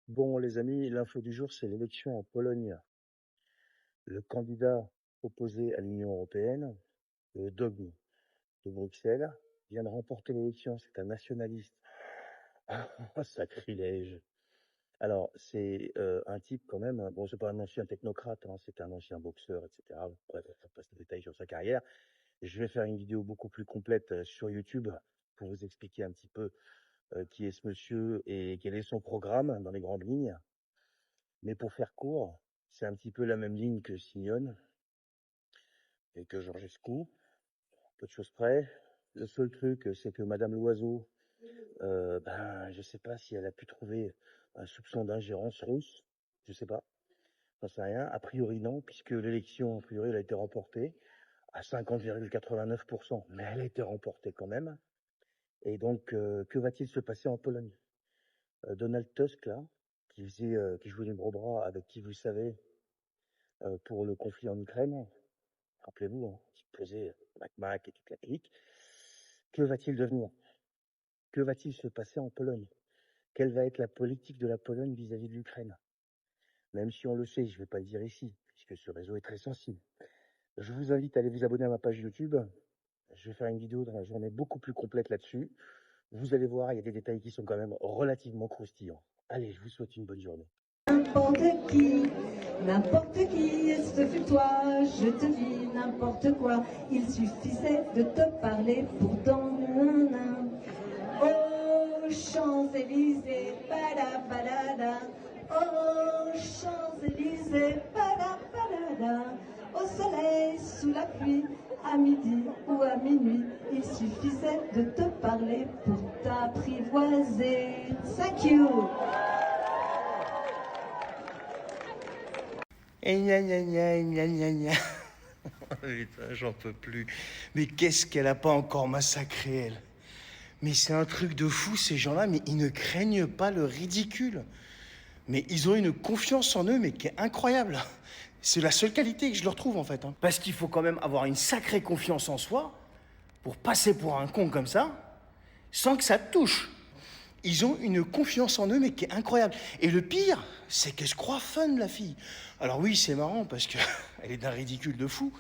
Bon, les amis, l'info du jour, c'est l'élection en Pologne. Le candidat opposé à l'Union européenne, le dogme de Bruxelles, vient de remporter l'élection. C'est un nationaliste. Sacrilège. Alors, c'est un type quand même, bon, c'est pas un ancien technocrate, hein, c'est un ancien boxeur, etc. Bref, on passe le détail sur sa carrière. Je vais faire une vidéo beaucoup plus complète sur YouTube pour vous expliquer un petit peu qui est ce monsieur et quel est son programme dans les grandes lignes. Mais pour faire court, c'est un petit peu la même ligne que Simeone et que Georgescu, peu de choses près. Le seul truc, c'est que Madame Loiseau, je sais pas si elle a pu trouver un soupçon d'ingérence russe, je sais pas, j'en sais rien. A priori non, puisque l'élection, a priori, elle a été remportée à 50,89%, mais elle a été remportée quand même. Et donc, que va-t-il se passer en Pologne? Donald Tusk, là, qui jouait les gros bras avec qui vous savez, pour le conflit en Ukraine, rappelez-vous, hein, qui pesait Mac et toute la clique. Que va-t-il devenir? Que va-t-il se passer en Pologne? Quelle va être la politique de la Pologne vis-à-vis de l'Ukraine? Même si on le sait, je ne vais pas le dire ici, puisque ce réseau est très sensible. Je vous invite à aller vous abonner à ma page YouTube. Je vais faire une vidéo dans la journée beaucoup plus complète là-dessus. Vous allez voir, il y a des détails qui sont quand même relativement croustillants. Allez, je vous souhaite une bonne journée. N'importe qui, et ce fut toi, je te dis n'importe quoi, il suffisait de te parler pourtant. Aux Champs-Élysées, bada, aux Champs-Élysées, bada, au soleil, sous la pluie, à midi ou à minuit, il suffisait de te parler pour t'apprivoiser. Thank you. Et gna gna gna gna gna gna. Putain, j'en peux plus. Mais qu'est-ce qu'elle a pas encore massacré, elle? Mais c'est un truc de fou, ces gens-là, mais ils ne craignent pas le ridicule. Mais ils ont une confiance en eux, mais qui est incroyable. C'est la seule qualité que je leur trouve, en fait. Parce qu'il faut quand même avoir une sacrée confiance en soi pour passer pour un con comme ça, sans que ça te touche. Ils ont une confiance en eux, mais qui est incroyable. Et le pire, c'est qu'elle se croit fun, la fille. Alors oui, c'est marrant, parce que elle est d'un ridicule de fou.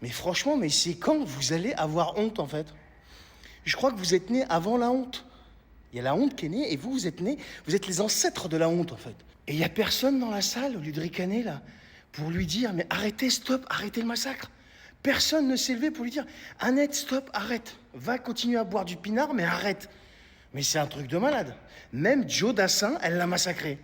Mais franchement, mais c'est quand vous allez avoir honte, en fait? Je crois que vous êtes nés avant la honte. Il y a la honte qui est née, et vous, vous êtes nés, vous êtes les ancêtres de la honte, en fait. Et il n'y a personne dans la salle, au lieu de ricaner, là, pour lui dire, mais arrêtez, stop, arrêtez le massacre. Personne ne s'est levé pour lui dire, Annette, stop, arrête. Va continuer à boire du pinard, mais arrête. Mais c'est un truc de malade. Même Joe Dassin, elle l'a massacré.